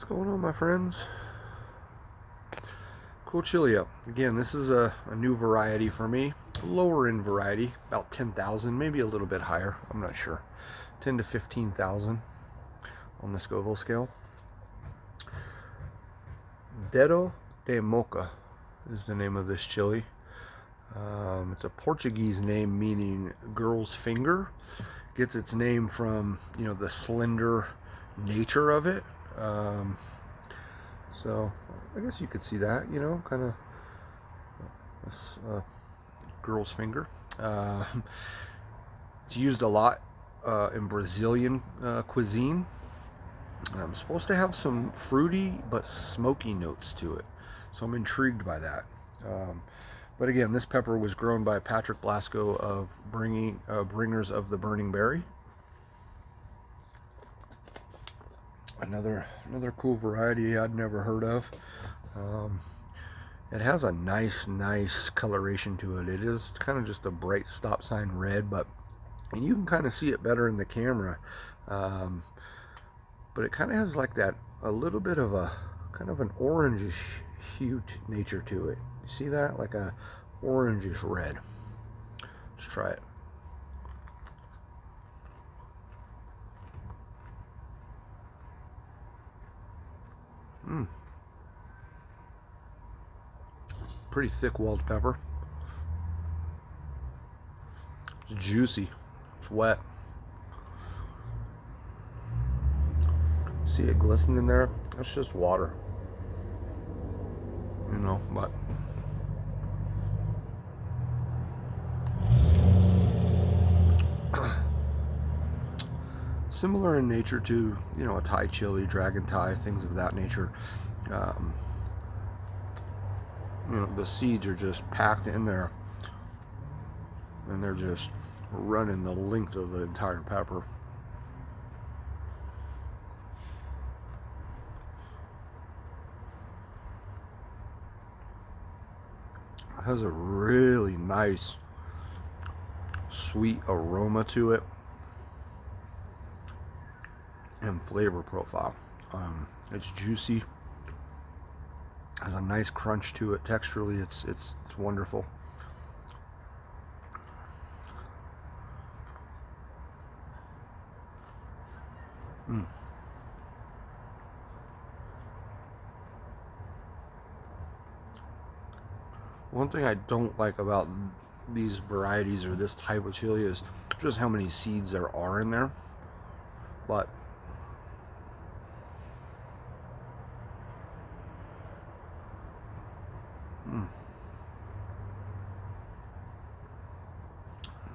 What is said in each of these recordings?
going on, my friends? Cool chili up. Again, this is a new variety for me. Lower end variety, about 10,000, maybe a little bit higher. I'm not sure. 10 to 15,000 on the Scoville scale. Dedo de Moca is the name of this chili. It's a Portuguese name meaning girl's finger. Gets its name from, the slender nature of it. So I guess you could see that, kind of this girl's finger. It's used a lot in Brazilian cuisine. Supposed to have some fruity but smoky notes to it, so I'm intrigued by that. But again, this pepper was grown by Patrick Blasco of Bringers of the Burning Berry. Another cool variety I'd never heard of. It has a nice coloration to it. It is kind of just a bright stop sign red, and you can kind of see it better in the camera. But it kind of has like that, a little bit of a kind of an orangish hue nature to it. You see that? Like a orangish red. Let's try it. Pretty thick walled pepper. It's juicy. It's wet. See it glistening there? That's just water. But similar in nature to, a Thai chili, dragon Thai, things of that nature. The seeds are just packed in there, and they're just running the length of the entire pepper. It has a really nice sweet aroma to it and flavor profile. It's juicy, has a nice crunch to it. Texturally, it's wonderful. One thing I don't like about these varieties or this type of chili is just how many seeds there are in there. But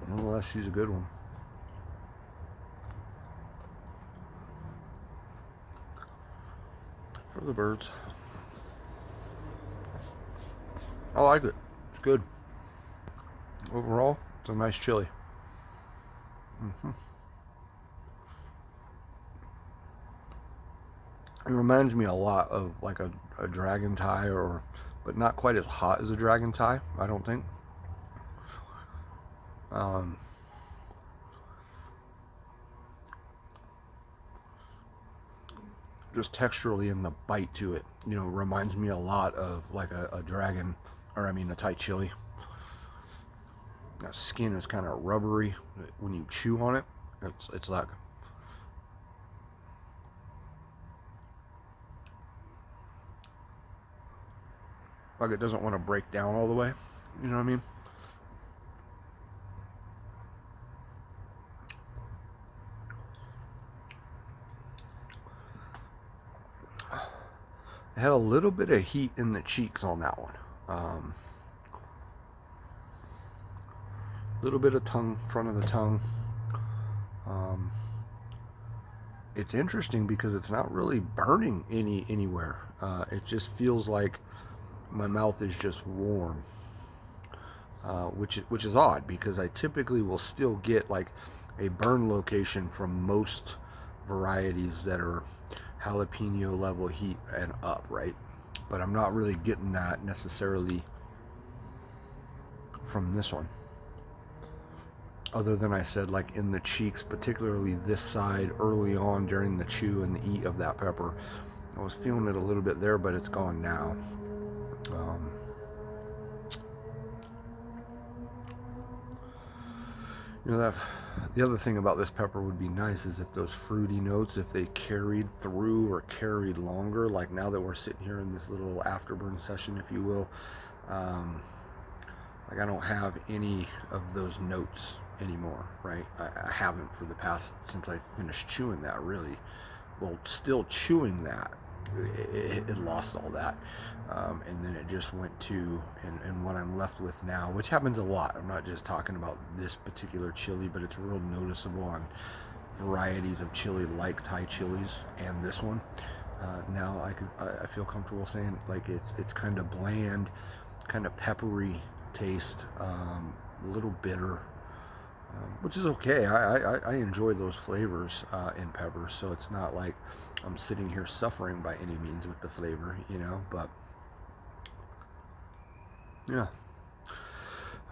nonetheless, she's a good one. For the birds. I like it. It's good. Overall, it's a nice chili. It reminds me a lot of like a dragon Thai, but not quite as hot as a dragon Thai, I don't think. Just texturally in the bite to it, reminds me a lot of like a dragon, or I mean a Thai chili. That skin is kind of rubbery when you chew on it. It's like it doesn't want to break down all the way. You know what I mean? I had a little bit of heat in the cheeks on that one. Little bit of tongue, front of the tongue. It's interesting because it's not really burning anywhere. It just feels like my mouth is just warm, which is odd because I typically will still get like a burn location from most varieties that are jalapeno level heat and up, right? But I'm not really getting that necessarily from this one, other than I said like in the cheeks, particularly this side early on during the chew and the eat of that pepper. I was feeling it a little bit there, but it's gone now. Um, you know, that the other thing about this pepper would be nice is if those fruity notes, if they carried through or carried longer, like now that we're sitting here in this little afterburn session, if you will. Like I don't have any of those notes anymore, right? I haven't for the past, since I finished chewing that, really. Well, still chewing that, it lost all that. And then it just went to, and what I'm left with now, which happens a lot. I'm not just talking about this particular chili, but it's real noticeable on varieties of chili like Thai chilies and this one. Now I feel comfortable saying like it's kind of bland, kind of peppery taste, a little bitter, which is okay. I enjoy those flavors in peppers, so it's not like I'm sitting here suffering by any means with the flavor, you know. But yeah.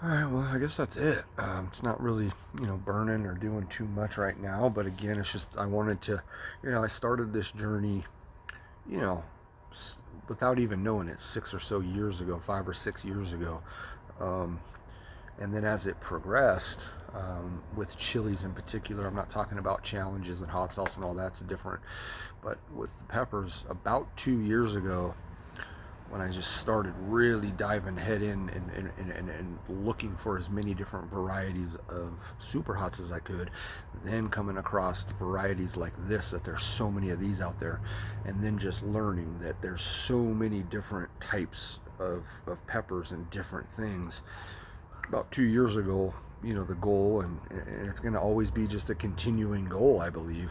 All right, well, I guess that's it. It's not really, burning or doing too much right now. But again, it's just I wanted to, I started this journey, you know, without even knowing it 6 or so years ago, 5 or 6 years ago. Um, and then as it progressed, with chilies in particular, I'm not talking about challenges and hot sauce and all that's different, but with the peppers, about 2 years ago, when I just started really diving head in and looking for as many different varieties of super hots as I could, then coming across varieties like this, that there's so many of these out there, and then just learning that there's so many different types of peppers and different things. About 2 years ago, the goal, and it's going to always be just a continuing goal, I believe,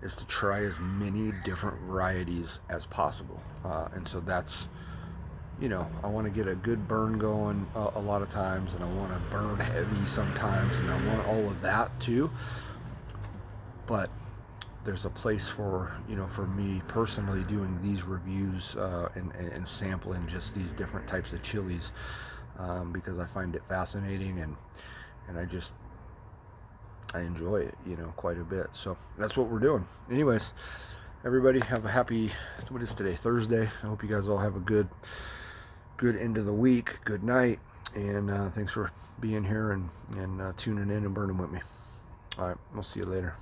is to try as many different varieties as possible. And so that's, I want to get a good burn going a lot of times, and I want to burn heavy sometimes, and I want all of that too. But there's a place for, for me personally doing these reviews, and sampling just these different types of chilies, because I find it fascinating, and I enjoy it, quite a bit. So that's what we're doing. Anyways, everybody have a happy, what is today? Thursday. I hope you guys all have a good end of the week, good night, and thanks for being here and tuning in and burning with me. All right, we'll see you later.